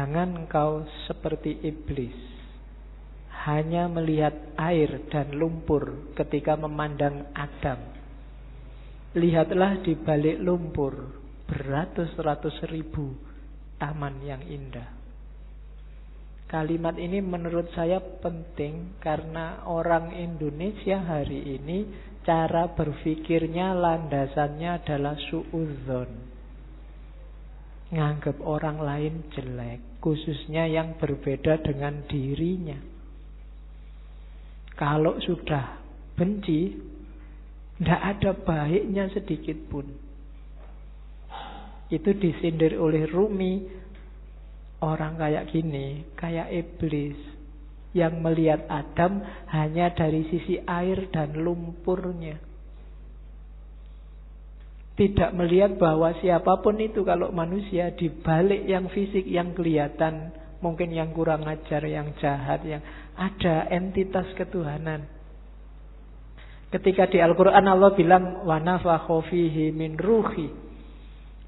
Jangan engkau seperti iblis, hanya melihat air dan lumpur ketika memandang Adam. Lihatlah di balik lumpur beratus-ratus ribu taman yang indah. Kalimat ini menurut saya penting karena orang Indonesia hari ini cara berpikirnya landasannya adalah suudzon. Nganggap orang lain jelek, khususnya yang berbeda dengan dirinya. Kalau sudah benci, tidak ada baiknya sedikit pun. Itu disindir oleh Rumi. Orang kayak gini, kayak iblis, yang melihat Adam hanya dari sisi air dan lumpurnya. Tidak melihat bahwa siapapun itu kalau manusia di balik yang fisik yang kelihatan, mungkin yang kurang ajar, yang jahat, yang ada entitas ketuhanan. Ketika di Al-Quran Allah bilang wa nafakha fihi min ruhi,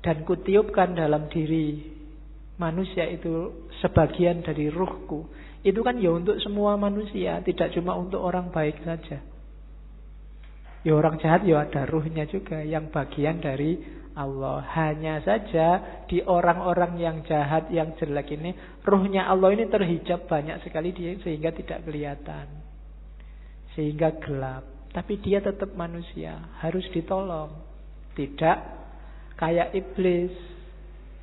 dan kutiupkan dalam diri manusia itu sebagian dari ruhku. Itu kan ya untuk semua manusia, tidak cuma untuk orang baik saja. Ya orang jahat ya ada ruhnya juga yang bagian dari Allah. Hanya saja di orang-orang yang jahat, yang jelek ini, ruhnya Allah ini terhijab banyak sekali dia sehingga tidak kelihatan. Sehingga gelap. Tapi dia tetap manusia, harus ditolong. Tidak kayak iblis,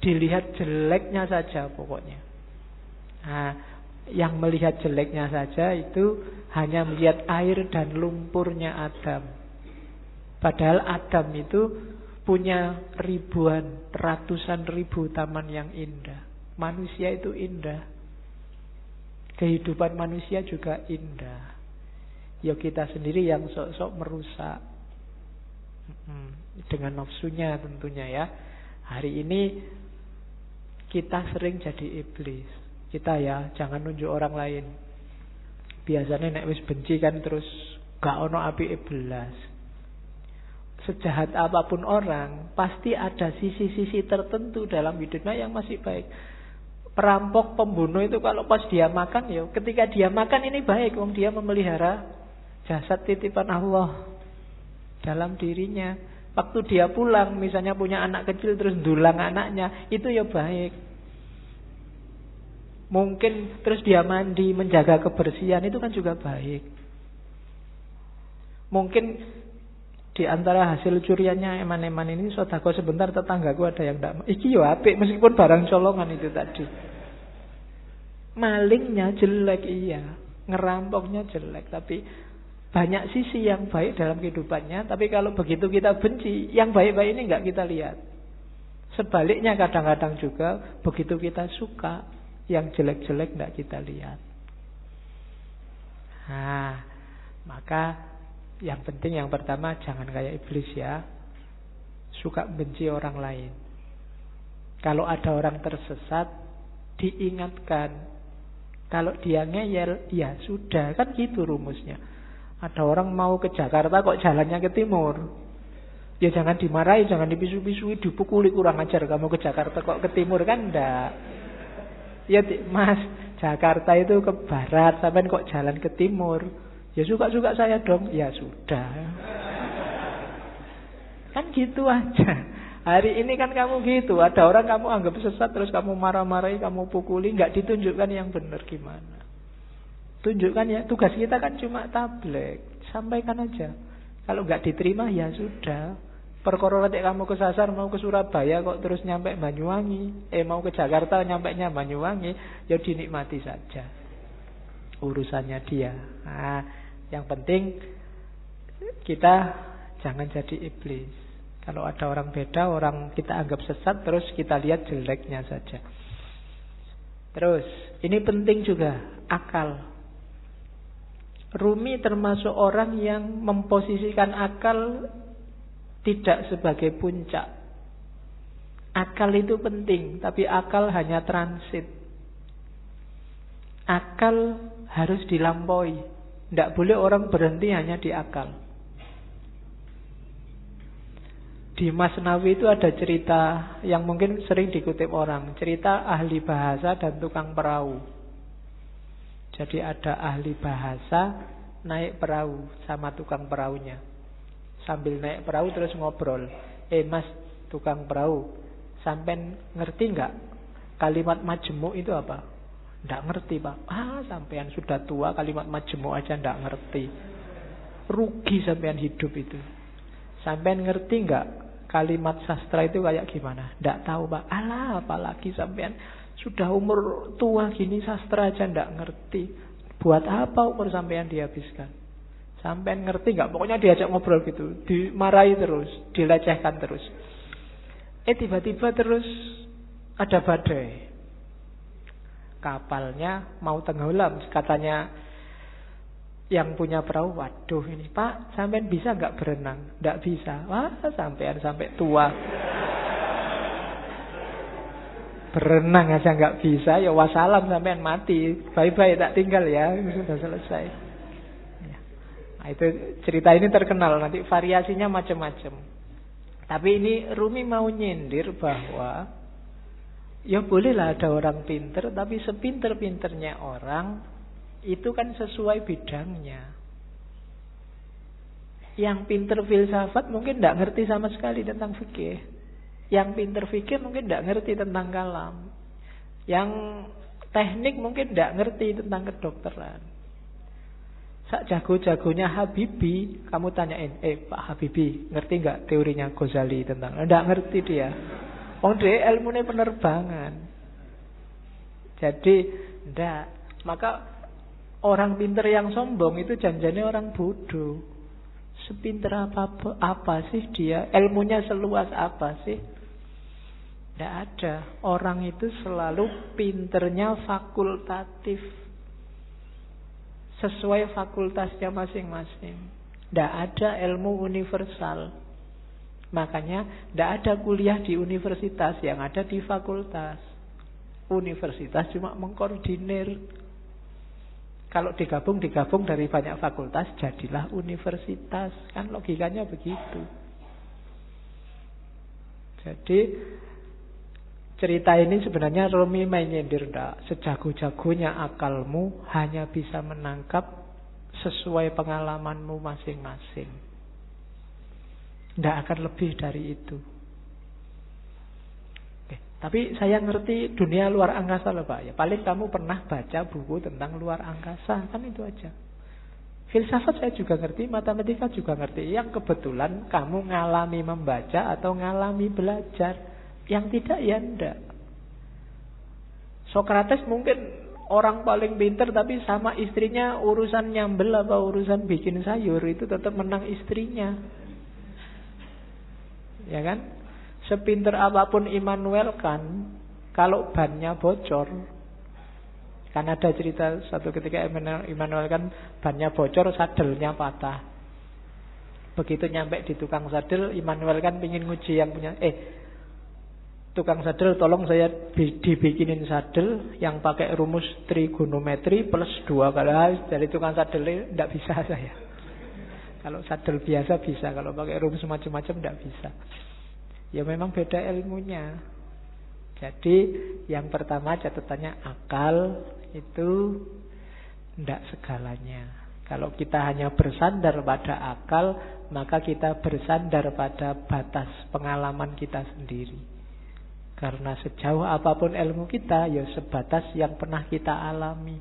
dilihat jeleknya saja pokoknya. Nah, yang melihat jeleknya saja itu hanya melihat air dan lumpurnya Adam. Padahal Adam itu punya ribuan, ratusan ribu taman yang indah. Manusia itu indah. Kehidupan manusia juga indah. Ya kita sendiri yang sok-sok merusak. Dengan nafsunya tentunya ya. Hari ini kita sering jadi iblis. Kita ya jangan nunjuk orang lain. Biasanya nek wis benci kan terus gak ono api belas. Sejahat apapun orang, pasti ada sisi-sisi tertentu dalam hidupnya yang masih baik. Perampok, pembunuh itu kalau pas dia makan, ya ketika dia makan ini baik, wong dia memelihara jasad titipan Allah dalam dirinya. Waktu dia pulang, misalnya punya anak kecil terus ndulang anaknya, itu ya baik. Mungkin terus dia mandi, menjaga kebersihan, itu kan juga baik. Mungkin di antara hasil curiannya eman-eman ini sodako sebentar tetanggaku ada yang tidak. Iki yo apik meskipun barang colongan itu tadi. Malingnya jelek iya, ngerampoknya jelek, tapi banyak sisi yang baik dalam kehidupannya. Tapi kalau begitu kita benci, yang baik-baik ini nggak kita lihat. Sebaliknya kadang-kadang juga begitu kita suka, yang jelek-jelek nggak kita lihat. Nah, maka yang penting yang pertama jangan kayak iblis ya. Suka benci orang lain. Kalau ada orang tersesat, diingatkan. Kalau dia ngeyel, ya sudah, kan gitu rumusnya. Ada orang mau ke Jakarta kok jalannya ke timur. Ya jangan dimarahi, jangan dipisu-pisui, dipukuli, kurang ajar kamu ke Jakarta kok ke timur, kan enggak. Ya Mas, Jakarta itu ke barat, sampai kok jalan ke timur. Ya suka-suka saya dong. Ya sudah. Kan gitu aja. Hari ini kan kamu gitu. Ada orang kamu anggap sesat, terus kamu marah-marahi, kamu pukuli, nggak ditunjukkan yang benar gimana. Tunjukkan ya. Tugas kita kan cuma tabligh. Sampaikan aja. Kalau nggak diterima ya sudah. Perkara nek kamu kesasar mau ke Surabaya kok terus nyampe Banyuwangi, mau ke Jakarta nyampainya Banyuwangi, ya dinikmati saja. Urusannya dia. Nah, yang penting kita jangan jadi iblis. Kalau ada orang beda, orang kita anggap sesat, terus kita lihat jeleknya saja. Terus, ini penting juga, akal. Rumi termasuk orang yang memposisikan akal tidak sebagai puncak. Akal itu penting, tapi akal hanya transit. Akal harus dilampaui. Tidak boleh orang berhenti hanya di akal. Di Masnawi itu ada cerita yang mungkin sering dikutip orang. Cerita ahli bahasa dan tukang perahu. Jadi ada ahli bahasa naik perahu sama tukang perahunya. Sambil naik perahu terus ngobrol. Mas tukang perahu, sampean ngerti nggak kalimat majemuk itu apa? Nggak ngerti pak. Sampean sudah tua kalimat majemuk aja nggak ngerti. Rugi sampean hidup itu. Sampean ngerti nggak kalimat sastra itu kayak gimana? Nggak tahu pak. Apalagi sampean sudah umur tua gini sastra aja nggak ngerti. Buat apa umur sampean dihabiskan? Sampean ngerti nggak? Pokoknya diajak ngobrol gitu, dimarahi terus, dilecehkan terus. Tiba-tiba terus ada badai. Kapalnya mau tenggelam, katanya yang punya perahu, waduh ini pak, sampean bisa nggak berenang? Nggak bisa. Sampean sampai tua berenang aja nggak bisa, ya wassalam sampean mati, bye-bye tak tinggal ya, sudah selesai. Nah, itu cerita ini terkenal, nanti variasinya macam-macam. Tapi ini Rumi mau nyindir bahwa ya bolehlah ada orang pinter, tapi sepinter-pinternya orang itu kan sesuai bidangnya. Yang pinter filsafat mungkin tidak ngerti sama sekali tentang fikih. Yang pinter fikih mungkin tidak ngerti tentang kalam. Yang teknik mungkin tidak ngerti tentang kedokteran. Sak jago-jagonya Habibie, kamu tanyain, Pak Habibie, ngerti nggak teorinya Ghazali tentang? Nggak ngerti dia. Dia ilmunya penerbangan. Jadi, ndak. Maka orang pinter yang sombong itu janjane orang bodoh. Sepinter apa sih dia? Ilmunya seluas apa sih? Tidak ada. Orang itu selalu pinternya fakultatif, sesuai fakultasnya masing-masing. Tidak ada ilmu universal. Makanya tidak ada kuliah di universitas, yang ada di fakultas. Universitas cuma mengkoordinir. Kalau digabung dari banyak fakultas, jadilah universitas. Kan logikanya begitu. Jadi cerita ini sebenarnya Rumi menyindir, sejago-jagonya akalmu hanya bisa menangkap sesuai pengalamanmu masing-masing. Tidak akan lebih dari itu. Tapi saya ngerti dunia luar angkasa loh Pak. Ya, paling kamu pernah baca buku tentang luar angkasa, kan itu aja. Filsafat saya juga ngerti, matematika juga ngerti. Yang kebetulan kamu ngalami membaca atau ngalami belajar. Yang tidak ya enggak. Sokrates mungkin orang paling pinter, tapi sama istrinya urusan nyambel apa urusan bikin sayur itu tetap menang istrinya. Ya kan? Sepinter apapun Immanuel kan, kalau bannya bocor, kan ada cerita satu ketika Immanuel kan bannya bocor, sadelnya patah. Begitu nyampe di tukang sadel, Immanuel kan pingin nguji yang punya, tukang sadel tolong saya dibikinin sadel yang pakai rumus trigonometri plus 2 kali. Dari tukang sadel tidak bisa saya. Kalau sadel biasa bisa, kalau pakai rumus macam-macam tidak bisa. Ya memang beda ilmunya. Jadi yang pertama catatannya akal itu tidak segalanya. Kalau kita hanya bersandar pada akal, maka kita bersandar pada batas pengalaman kita sendiri. Karena sejauh apapun ilmu kita, ya sebatas yang pernah kita alami.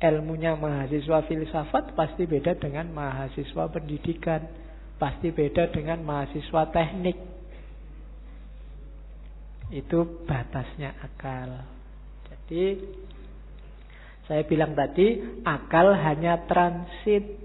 Ilmunya mahasiswa filsafat pasti beda dengan mahasiswa pendidikan, pasti beda dengan mahasiswa teknik. Itu batasnya akal. Jadi saya bilang tadi, akal hanya transit.